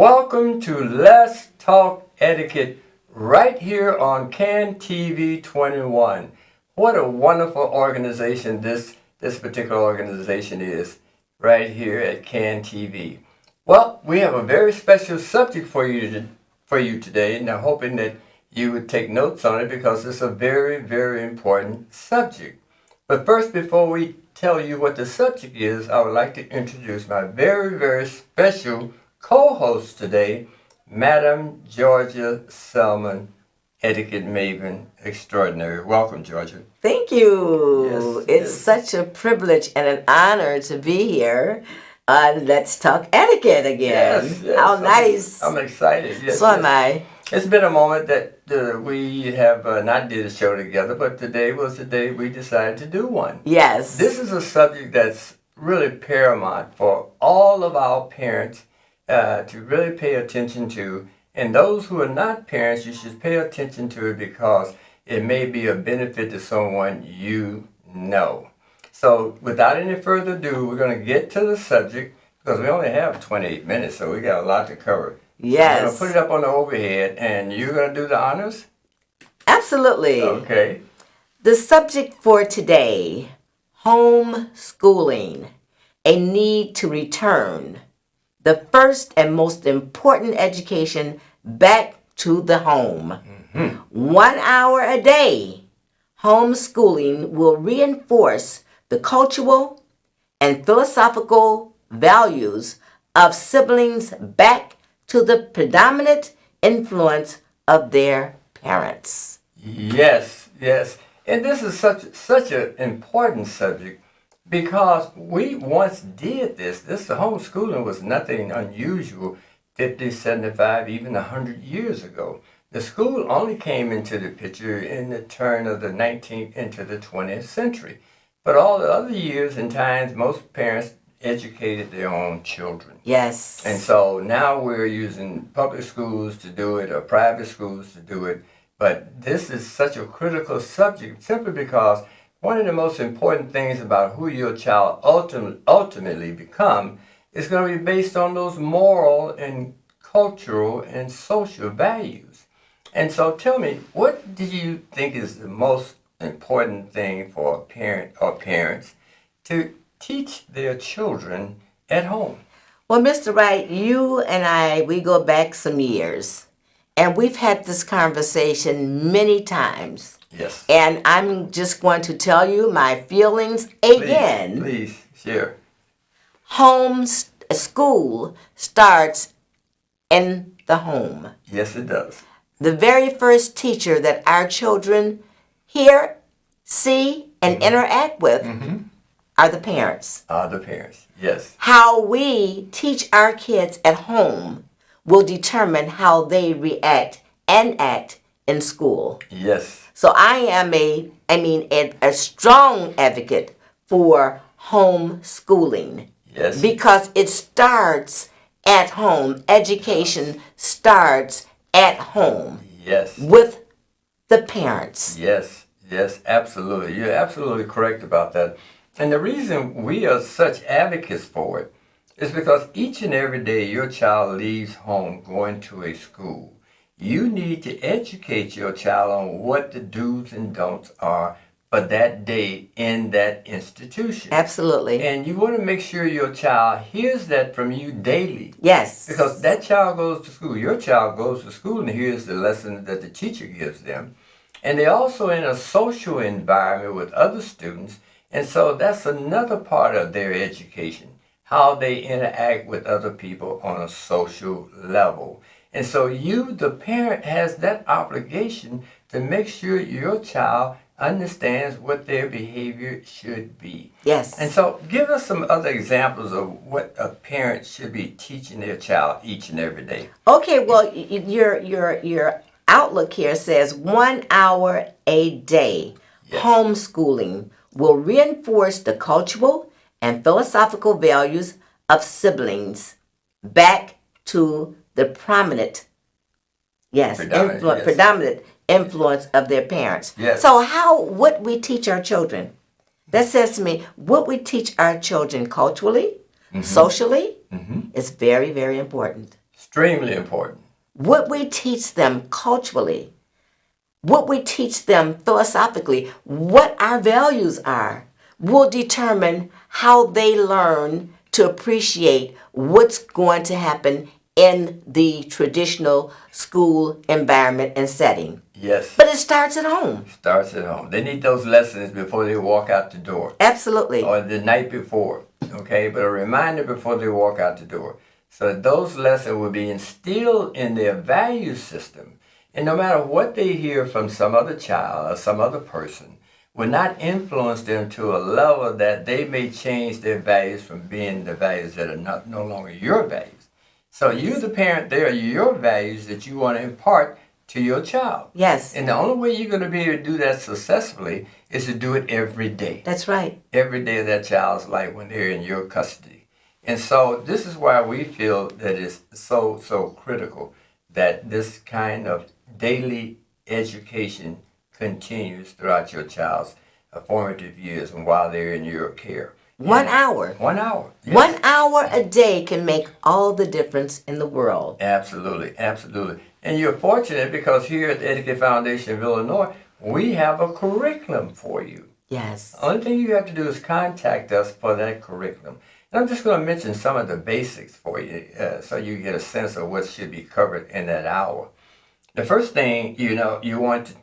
Welcome to Let's Talk Etiquette right here on CAN TV 21. What a wonderful organization this particular organization is right here at CAN TV. Well, we have a very special subject for you today, and I'm hoping that you would take notes on it because it's a very, very important subject. But first, before we tell you what the subject is, I would like to introduce my very, very special co-host today, Madam Georgia Selman, Etiquette Maven Extraordinary. Welcome, Georgia. Thank you. It's such a privilege and an honor to be here on Let's Talk Etiquette again. Yes. How nice. I'm excited. Yes, so am I. It's been a moment that we have not did a show together, but today was the day we decided to do one. Yes. This is a subject that's really paramount for all of our parents to really pay attention to. And those who are not parents, you should pay attention to it because it may be a benefit to someone you know. So without any further ado, we're going to get to the subject because we only have 28 minutes, so we got a lot to cover. Yes. I'm going to put it up on the overhead, and you're going to do the honors? Absolutely. Okay. The subject for today, homeschooling, a need to return the first and most important education back to the home. 1 hour a day, homeschooling will reinforce the cultural and philosophical values of siblings back to the predominant influence of their parents. Yes. And this is such an important subject because we once did this. The homeschooling was nothing unusual 50, 75, even 100 years ago. The school only came into the picture in the turn of the 19th into the 20th century. But all the other years and times, most parents educated their own children. Yes. And so now we're using public schools to do it or private schools to do it. But this is such a critical subject simply because one of the most important things about who your child ultimately become is going to be based on those moral and cultural and social values. And so tell me, what do you think is the most important thing for a parent or parents to teach their children at home? Well, Mr. Wright, you and I, we go back some years, and we've had this conversation many times. Yes. And I'm just going to tell you my feelings again. Please, share. School starts in the home. Yes, it does. The very first teacher that our children hear, see, and interact with are the parents. Yes. How we teach our kids at home will determine how they react and act in school. Yes. So I am a strong advocate for homeschooling. Yes. Because it starts at home. Education starts at home. Yes. With the parents. Yes, absolutely. You're absolutely correct about that. And the reason we are such advocates for it is because each and every day your child leaves home going to a school. You need to educate your child on what the do's and don'ts are for that day in that institution. Absolutely. And you want to make sure your child hears that from you daily. Yes. Because that child goes to school. Your child goes to school and hears the lesson that the teacher gives them. And they're also in a social environment with other students. And so that's another part of their education, how they interact with other people on a social level. And so you, the parent, has that obligation to make sure your child understands what their behavior should be. Yes. And so give us some other examples of what a parent should be teaching their child each and every day. Okay, well, your outlook here says 1 hour a day. Yes. Homeschooling will reinforce the cultural and philosophical values of siblings back to the predominant influence of their parents. Yes. So how would we teach our children? That says to me, what we teach our children culturally, socially, is very, very important. Extremely important. What we teach them culturally, what we teach them philosophically, what our values are, will determine how they learn to appreciate what's going to happen in the traditional school environment and setting. Yes. But it starts at home. Starts at home. They need those lessons before they walk out the door. Absolutely. Or the night before. Okay? But a reminder before they walk out the door. So those lessons will be instilled in their value system. And no matter what they hear from some other child or some other person, will not influence them to a level that they may change their values from being the values that are no longer your values. So you, the parent, they are your values that you want to impart to your child. Yes. And the only way you're going to be able to do that successfully is to do it every day. That's right. Every day of that child's life when they're in your custody. And so this is why we feel that it's so critical that this kind of daily education continues throughout your child's formative years and while they're in your care. 1 hour. 1 hour. Yes. 1 hour a day can make all the difference in the world. Absolutely, absolutely. And you're fortunate because here at the Etiquette Foundation of Illinois, we have a curriculum for you. Yes. The only thing you have to do is contact us for that curriculum. And I'm just going to mention some of the basics for you so you get a sense of what should be covered in that hour. The first thing, you want to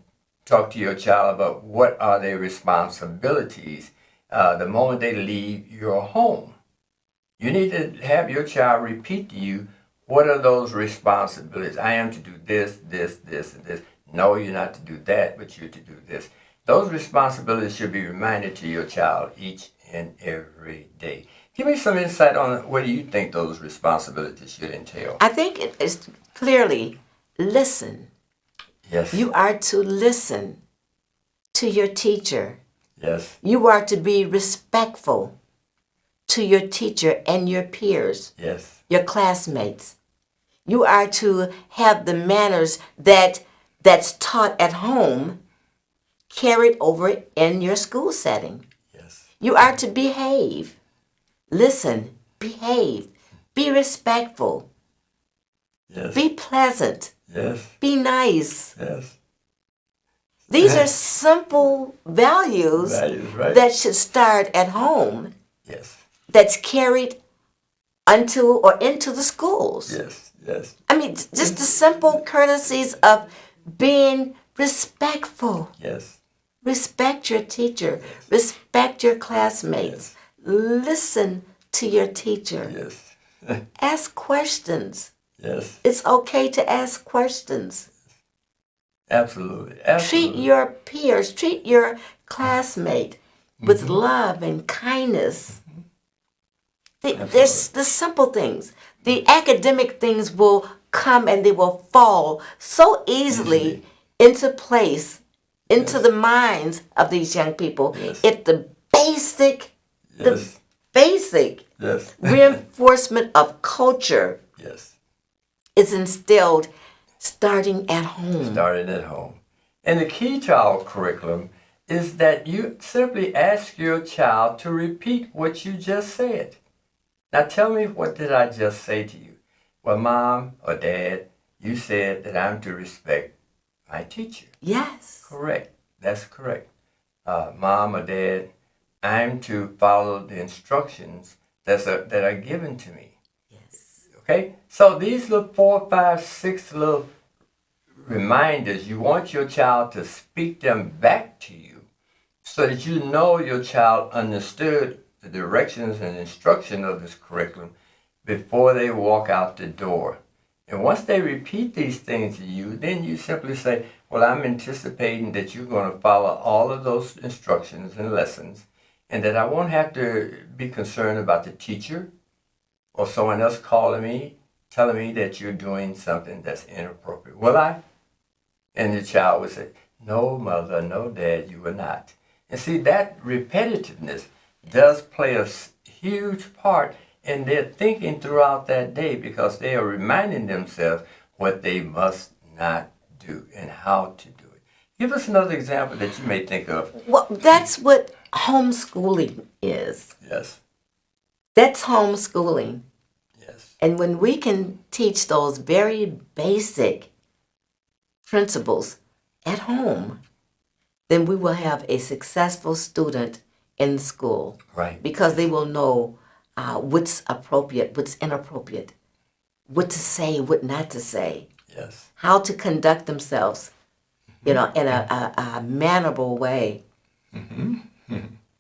talk to your child about what are their responsibilities the moment they leave your home. You need to have your child repeat to you, what are those responsibilities? I am to do this, this, this, and this. No, you're not to do that, but you're to do this. Those responsibilities should be reminded to your child each and every day. Give me some insight on what do you think those responsibilities should entail? I think it is clearly listen. Yes. You are to listen to your teacher. Yes. You are to be respectful to your teacher and your peers, Yes. your classmates. You are to have the manners that's taught at home carried over in your school setting. Yes. You are to behave. Listen, behave. Be respectful. Yes. Be pleasant. Yes. Be nice. Yes. These are simple values Values, right? that should start at home, Yes. that's carried unto or into the schools. Yes. Yes. I mean, just the simple courtesies of being respectful. Yes. Respect your teacher. Respect your classmates. Listen to your teacher. Yes. Ask questions. Yes. It's okay to ask questions. Absolutely. Treat Absolutely. your peers, treat your classmate with love and kindness. There's the simple things. The academic things will come and they will fall so easily into place, into the minds of these young people. Yes. If the basic Yes. Yes. reinforcement of culture Yes. is instilled starting at home. Starting at home. And the key to our curriculum is that you simply ask your child to repeat what you just said. Now tell me, what did I just say to you? Well, Mom or Dad, you said that I'm to respect my teacher. Yes. Correct. That's correct. Mom or Dad, I'm to follow the instructions that are given to me. Yes. Okay? So these little 4, 5, 6 little reminders, you want your child to speak them back to you so that you know your child understood the directions and instruction of this curriculum before they walk out the door. And once they repeat these things to you, then you simply say, well, I'm anticipating that you're going to follow all of those instructions and lessons, and that I won't have to be concerned about the teacher or someone else calling me, telling me that you're doing something that's inappropriate. Will I? And the child would say, no, Mother, no, Dad, you will not. And see, that repetitiveness does play a huge part in their thinking throughout that day, because they are reminding themselves what they must not do and how to do it. Give us another example that you may think of. Well, that's what homeschooling is. Yes. That's homeschooling. Yes. And when we can teach those very basic principles at home, then we will have a successful student in school. Right. Because they will know what's appropriate, what's inappropriate, what to say, what not to say, Yes. how to conduct themselves, in a mannerable way. And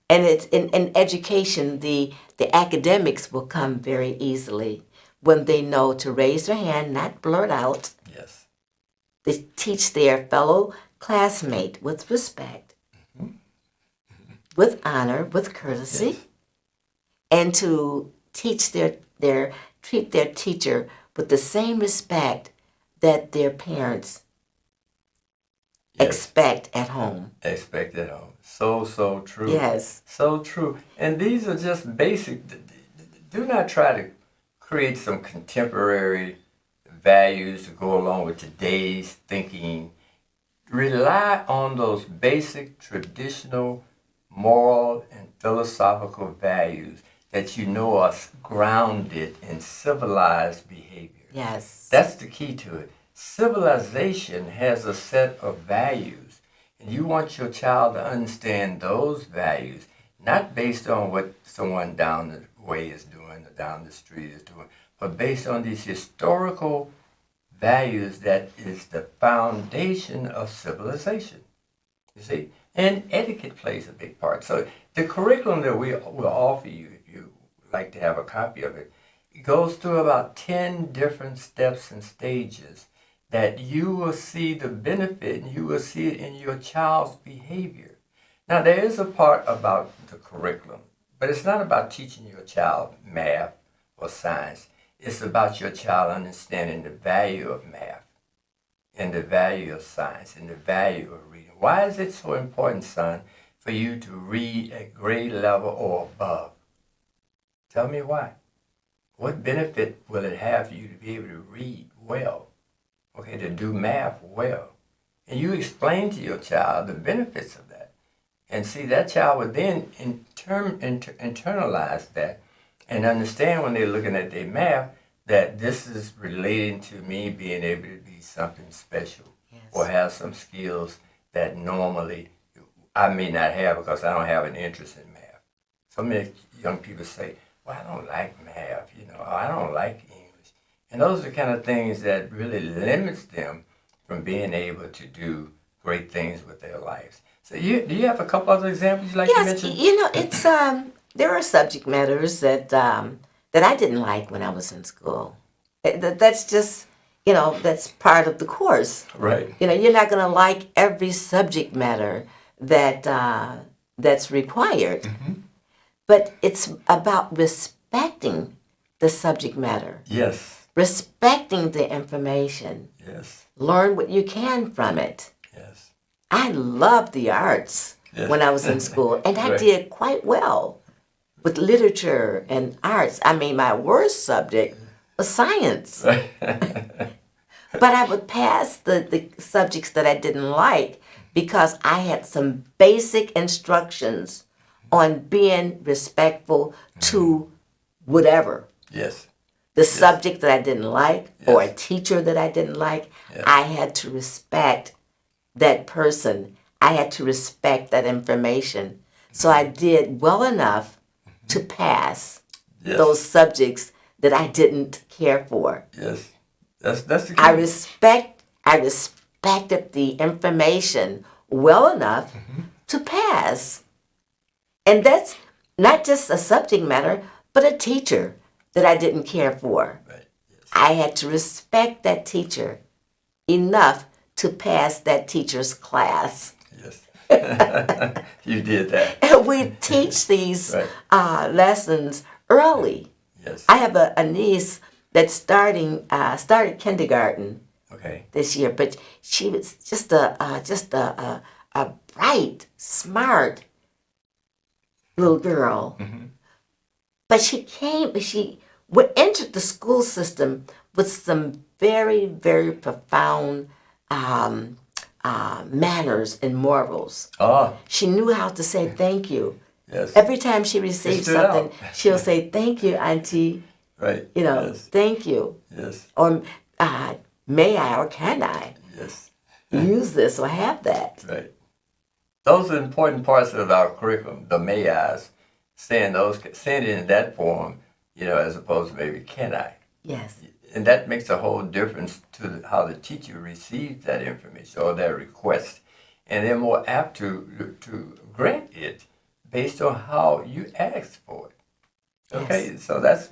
it's in education, the academics will come very easily when they know to raise their hand, not blurt out. Yes. They teach their fellow classmate with respect, with honor, with courtesy, Yes. and to teach treat their teacher with the same respect that their parents Yes. expect at home. Expect at home. So true. Yes. So true. And these are just basic. Do not try to create some contemporary values to go along with today's thinking. Rely on those basic traditional moral and philosophical values that you know are grounded in civilized behavior. Yes. That's the key to it. Civilization has a set of values, and you want your child to understand those values, not based on what someone down the way is doing or down the street is doing, but based on these historical values that is the foundation of civilization. You see? And etiquette plays a big part. So the curriculum that we will offer you, if you would like to have a copy of it, it goes through about 10 different steps and stages that you will see the benefit and you will see it in your child's behavior. Now, there is a part about the curriculum, but it's not about teaching your child math or science. It's about your child understanding the value of math and the value of science and the value of reading. Why is it so important, son, for you to read at grade level or above? Tell me why. What benefit will it have for you to be able to read well? Okay, to do math well. And you explain to your child the benefits of that. And see, that child would then internalize that and understand when they're looking at their math that this is relating to me being able to be something special. Yes. Or have some skills that normally I may not have because I don't have an interest in math. So many young people say, well, I don't like math, or I don't like English. And those are the kind of things that really limits them from being able to do great things with their lives. So do you have a couple other examples you'd like to mention? Yes, it's there are subject matters that I didn't like when I was in school. That's just, that's part of the course. Right. You're not going to like every subject matter that's required. Mm-hmm. But it's about respecting the subject matter. Yes. Respecting the information. Yes. Learn what you can from it. Yes. I loved the arts when I was in school, and I did quite well with literature and arts. I mean, my worst subject was science. Right. But I would pass the subjects that I didn't like because I had some basic instructions on being respectful to whatever. Yes. The subject that I didn't like or a teacher that I didn't like, I had to respect that person. I had to respect that information. So I did well enough to pass those subjects that I didn't care for. Yes. That's the key. I respected the information well enough to pass. And that's not just a subject matter, but a teacher that I didn't care for. Right. Yes. I had to respect that teacher enough to pass that teacher's class. Yes. You did that. And we teach these lessons early. Yes. I have a niece that started kindergarten this year, but she was just a bright, smart little girl. Mm-hmm. But she entered the school system with some very, very profound manners and morals. Oh. She knew how to say thank you. Yes. Every time she received something, she'll say, thank you, Auntie. Right. You know, Yes. thank you. Yes. Or may I or can I Yes. use this or have that? Right. Those are important parts of our curriculum. The may I's, saying it in that form, as opposed to maybe can I. Yes. And that makes a whole difference to how the teacher receives that information or that request, and they're more apt to grant it based on how you ask for it. Okay, Yes. so that's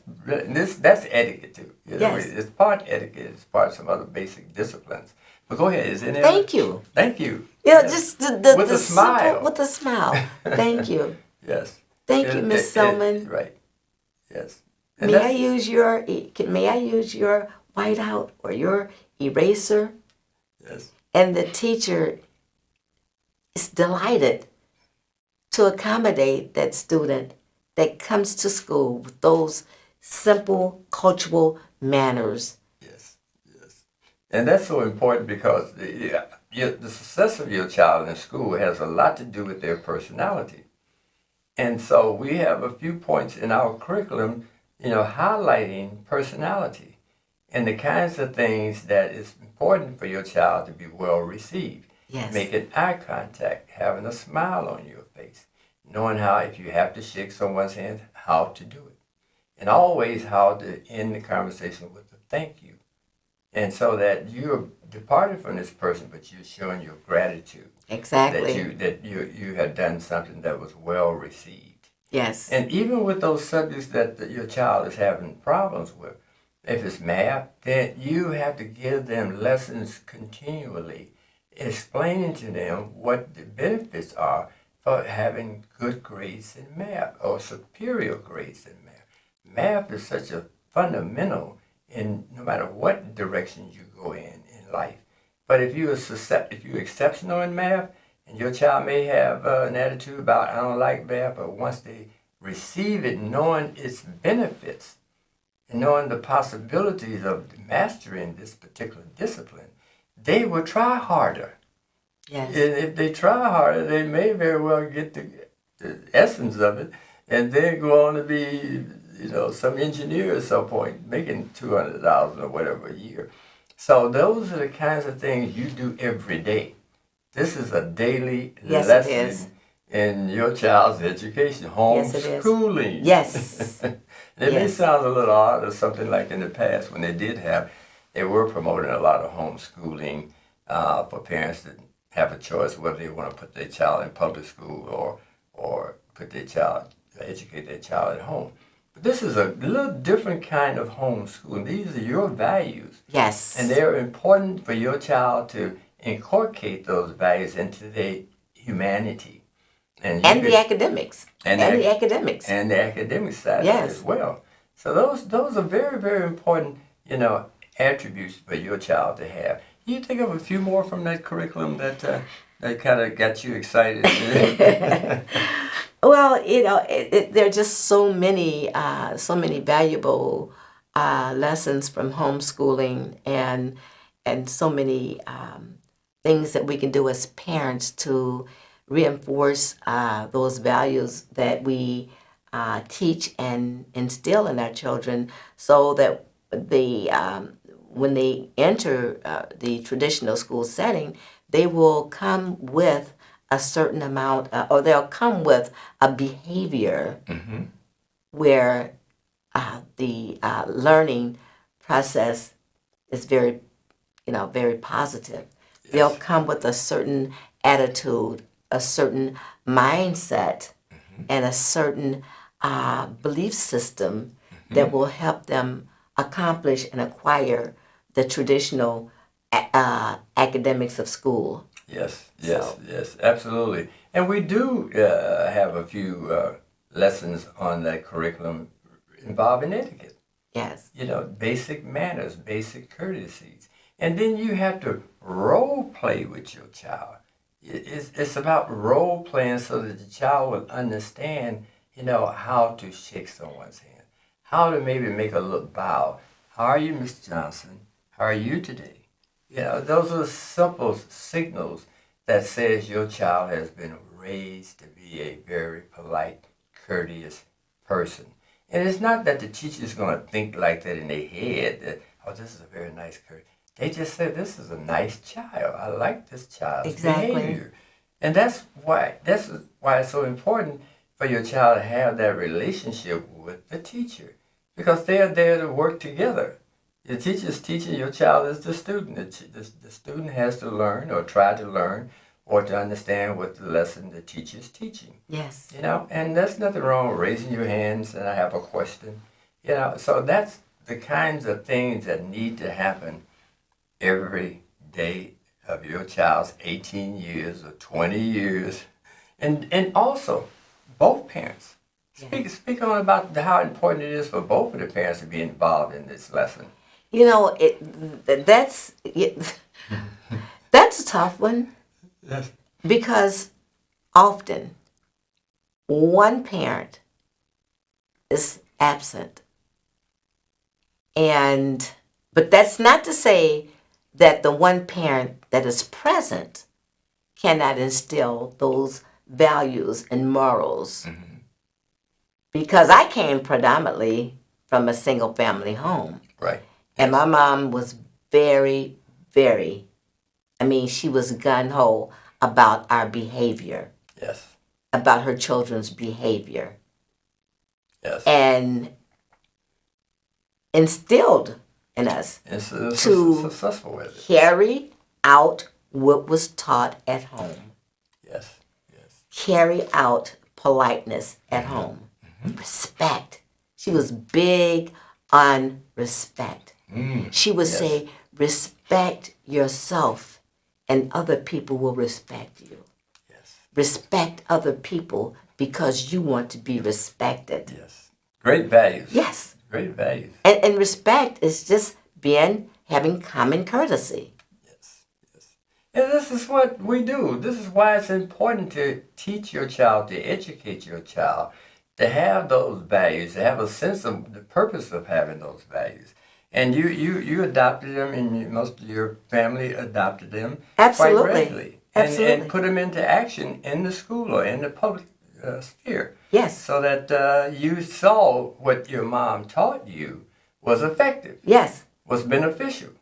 etiquette too. Yes. It's part etiquette. It's part of some other basic disciplines. But go ahead. Is there any other? Thank you. Thank you. You know, Yes. just the, With the a simple, smile. with a smile. Thank you. Yes. Thank you, Miss Selman. Right. Yes. And May I that's use your whiteout or your eraser? yes. And the teacher is delighted to accommodate that student that comes to school with those simple cultural manners. Yes. Yes. And that's so important because the success of your child in school has a lot to do with their personality. And so we have a few points in our curriculum, highlighting personality and the kinds of things that is important for your child to be well received. Yes. Making eye contact, having a smile on your face, knowing how, if you have to shake someone's hand, how to do it. And always how to end the conversation with a thank you. And so that you're departed from this person, but you're showing your gratitude Exactly. that you had done something that was well received. Yes. And even with those subjects that your child is having problems with, if it's math, then you have to give them lessons continually, explaining to them what the benefits are for having good grades in math or superior grades in math. Math is such a fundamental in no matter what direction you go in life. But if you're exceptional in math, and your child may have an attitude about I don't like math, but once they receive it, knowing its benefits and knowing the possibilities of mastering this particular discipline, they will try harder. Yes. And if they try harder, they may very well get the essence of it, and then go on to be, some engineer at some point, making $200,000 or whatever a year. So those are the kinds of things you do every day. This is a daily Yes, it is. lesson in your child's education, Yes, it is. homeschooling. Yes. It may Yes. sound a little odd or something like in the past when they were promoting a lot of homeschooling for parents to have a choice whether they want to put their child in public school or educate their child at home. But this is a little different kind of homeschooling. These are your values. Yes. And they're important for your child to inculcate those values into their humanity. And the academics. And the academics. And the academic side of it Yes. as well. So those are very, very important, attributes for your child to have. Can you think of a few more from that curriculum that kind of got you excited? Well, there are just so many valuable lessons from homeschooling, and so many things that we can do as parents to reinforce those values that we teach and instill in our children, so that when they enter the traditional school setting, they will come with a certain amount, or they'll come with a behavior Mm-hmm. where the learning process is very positive. Yes. They'll come with a certain attitude, a certain mindset, and a certain belief system that will help them accomplish and acquire the traditional academics of school. Yes, So- yes, absolutely. And we do have a few lessons on that curriculum involving etiquette. Yes. Basic manners, basic courtesies. And then you have to role play with your child. It's about role playing so that the child will understand, how to shake someone's hand, how to maybe make a little bow. How are you, Miss Johnson? How are you today? Those are simple signals that says your child has been raised to be a very polite, courteous person. And it's not that the teacher's going to think like that in their head, that, oh, this is a very nice kid. They just say, this is a nice child. I like this child's Exactly. behavior. And that's why it's so important for your child to have that relationship with the teacher, because they're there to work together. The teacher's teaching, your child is the student. The student has to learn or try to learn or to understand what the lesson the teacher's teaching. Yes. And there's nothing wrong with raising your hands and I have a question. So that's the kinds of things that need to happen every day of your child's 18 years or 20 years. And also, both parents. Speak on about how important it is for both of the parents to be involved in this lesson. That's that's a tough one. Yes. Because often one parent is absent. But that's not to say that the one parent that is present cannot instill those values and morals. Mm-hmm. Because I came predominantly from a single family home. Right. And my mom was very, very, she was gung-ho about our behavior. Yes. About her children's behavior. Yes. And instilled in us to successful with it. Carry out what was taught at home. Yes. Yes. Carry out politeness at home. Mm-hmm. Respect. She was big on respect. She would say, respect yourself and other people will respect you. Yes. Respect other people because you want to be respected. Yes. Great values. Yes. Great values. And respect is just having common courtesy. Yes. Yes. And this is what we do. This is why it's important to teach your child, to educate your child, to have those values, to have a sense of the purpose of having those values. And you adopted them, and most of your family adopted them. Absolutely. Quite readily. And put them into action in the school or in the public sphere. Yes. So that you saw what your mom taught you was effective. Yes. Was beneficial.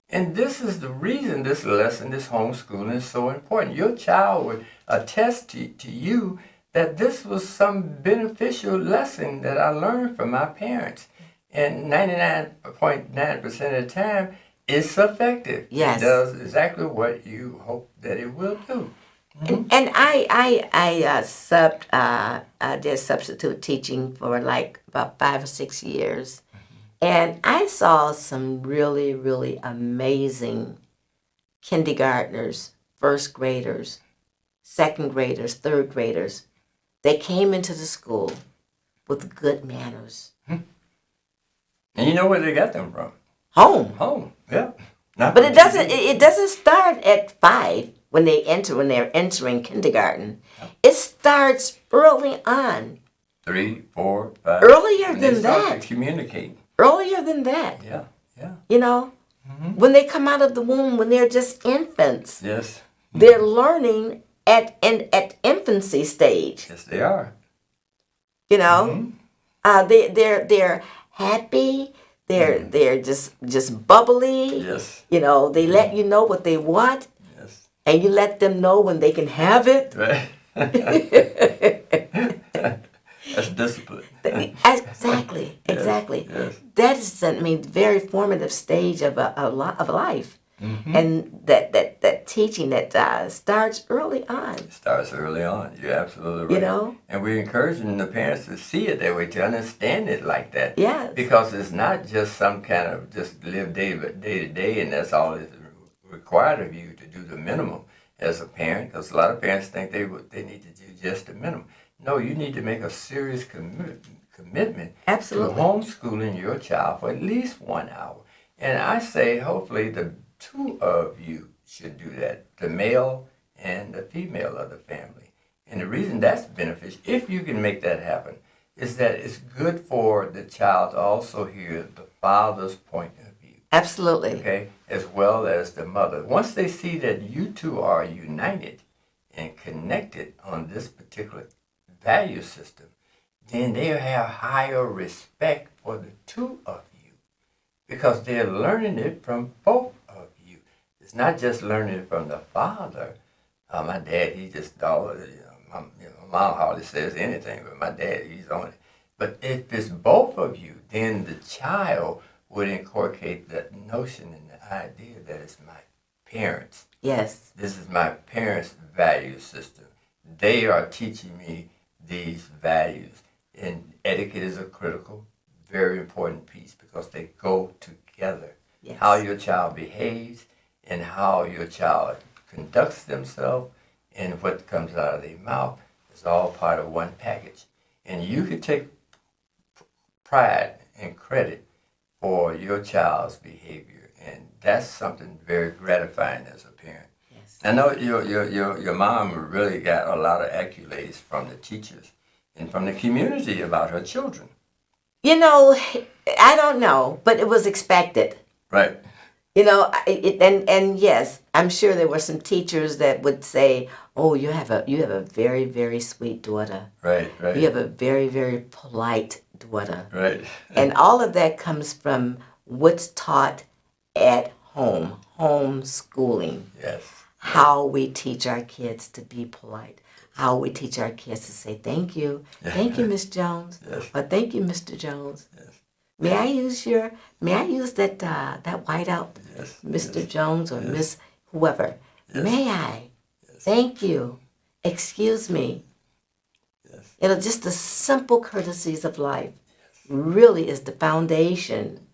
And this is the reason this lesson, this homeschooling is so important. Your child would attest to you that this was some beneficial lesson that I learned from my parents. And 99.9% of the time, it's effective. Yes. It does exactly what you hope that it will do. Mm-hmm. And I did substitute teaching for like about 5 or 6 years. Mm-hmm. And I saw some really, really amazing kindergartners, first graders, second graders, third graders. They came into the school with good manners. And you know where they got them from? Home, yeah. But it doesn't start at 5 when they're entering kindergarten. It starts early on. 3, 4, 5. Earlier than they start that. to communicate. Earlier than that. Yeah. Mm-hmm. When they come out of the womb, when they're just infants. Yes. They're learning at infancy stage. Yes, they are. They're happy. They're just bubbly. Yes. They let you know what they want. Yes. And you let them know when they can have it. Right. That's discipline. Exactly. Yes. That is, very formative stage of life. Mm-hmm. And that teaching that starts early on. It starts early on. You're absolutely right. And we're encouraging the parents to see it that way, to understand it like that. Yes. Because it's not just some kind of just live day to day, and that's all that's required of you to do the minimum as a parent. Because a lot of parents think they need to do just the minimum. No, you need to make a serious commitment Absolutely. to homeschooling your child for at least 1 hour. And I say, hopefully, the 2 of you should do that, the male and the female of the family. And the reason that's beneficial, if you can make that happen, is that it's good for the child to also hear the father's point of view. Absolutely. Okay, as well as the mother. Once they see that you two are united and connected on this particular value system, then they'll have higher respect for the two of you because they're learning it from both of you. It's not just learning it from the father. My dad, he just, my mom hardly says anything, but my dad, he's on it. But if it's both of you, then the child would inculcate that notion and the idea that it's my parents. Yes. This is my parents' value system. They are teaching me these values. And etiquette is a critical, very important piece because they go together. Yes. How your child behaves and how your child conducts themselves and what comes out of their mouth is all part of one package. And you can take pride and credit for your child's behavior. And that's something very gratifying as a parent. Yes. I know your mom really got a lot of accolades from the teachers and from the community about her children. You know, I don't know, but it was expected. Right. You know, and yes, I'm sure there were some teachers that would say, "Oh, you have a very, very sweet daughter. Right. Right. You have a very, very polite daughter." Right. And all of that comes from what's taught at home, homeschooling. Yes. How we teach our kids to be polite. How we teach our kids to say thank you. Thank you, Miss Jones. Yes. Or thank you, Mr. Jones. Yes. May I use that whiteout, Yes. Mr. Yes. Jones or Yes. Miss whoever? Yes. May I? Yes. Thank you. Excuse me. Yes. You know, just the simple courtesies of life really is the foundation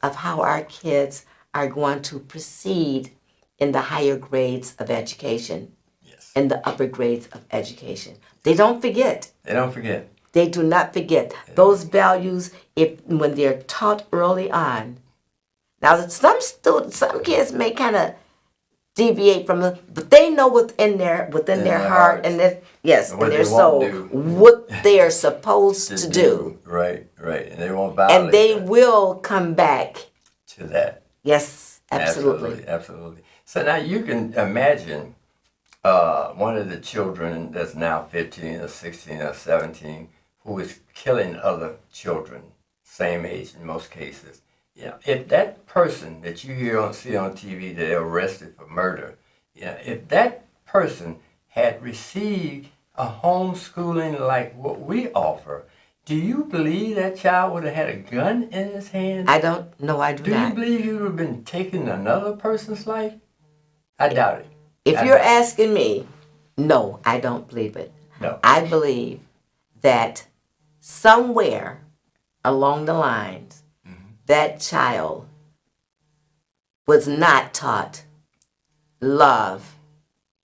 of how our kids are going to proceed in the higher grades of education, Yes. in the upper grades of education. They don't forget. They don't forget. They do not forget those values when they're taught early on. Now, some kids may kind of deviate from it, but they know within their heart hearts. and their And what and their they won't soul do. what they are supposed to do, Right. Right. And they won't violate and they that. will come back. To that. Yes, absolutely. Absolutely. So now you can imagine one of the children that's now 15 or 16 or 17 who is killing other children, same age in most cases. If that person that you see on TV that they're arrested for murder, if that person had received a homeschooling like what we offer, do you believe that child would have had a gun in his hand? I don't know. I do Do you not. believe he would have been taking another person's life? I doubt it. If I you're doubt it. asking me, no, I don't believe it. No. I believe that somewhere along the lines, that child was not taught love,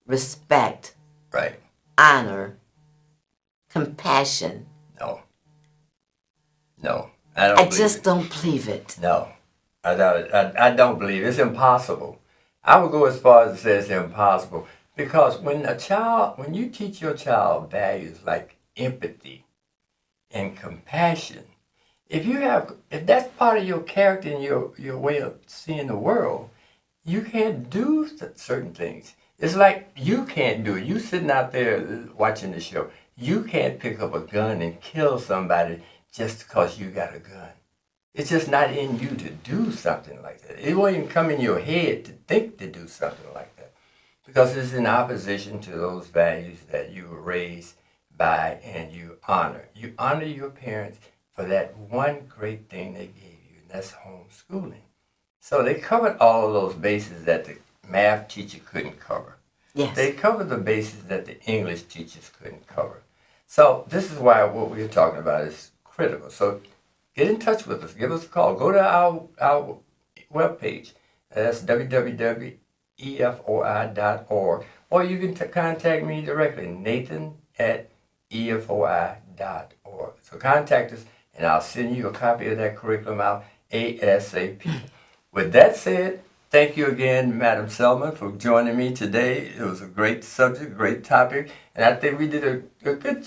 respect, Right. honor, compassion. No. No. I don't I believe just it. don't believe it. No. I doubt it. I don't believe it. It's impossible. I would go as far as to say it's impossible. Because when you teach your child values like empathy and compassion, if that's part of your character and your way of seeing the world, you can't do certain things. It's like you can't do it. You sitting out there watching the show. You can't pick up a gun and kill somebody just because you got a gun. It's just not in you to do something like that. It won't even come in your head to think to do something like that. Because it's in opposition to those values that you were raised by and you honor. You honor your parents for that one great thing they gave you, and that's homeschooling. So they covered all of those bases that the math teacher couldn't cover. Yes. They covered the bases that the English teachers couldn't cover. So this is why what we're talking about is critical. So get in touch with us. Give us a call. Go to our webpage. That's www.efoi.org. Or you can contact me directly, nathan@efoi.org. So contact us, and I'll send you a copy of that curriculum out ASAP. With that said, thank you again, Madam Selman, for joining me today. It was a great subject, great topic, and I think we did a good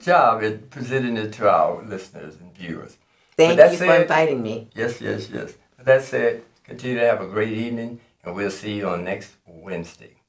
job at presenting it to our listeners and viewers. Thank you for inviting me. Yes. With that said, continue to have a great evening, and we'll see you on next Wednesday.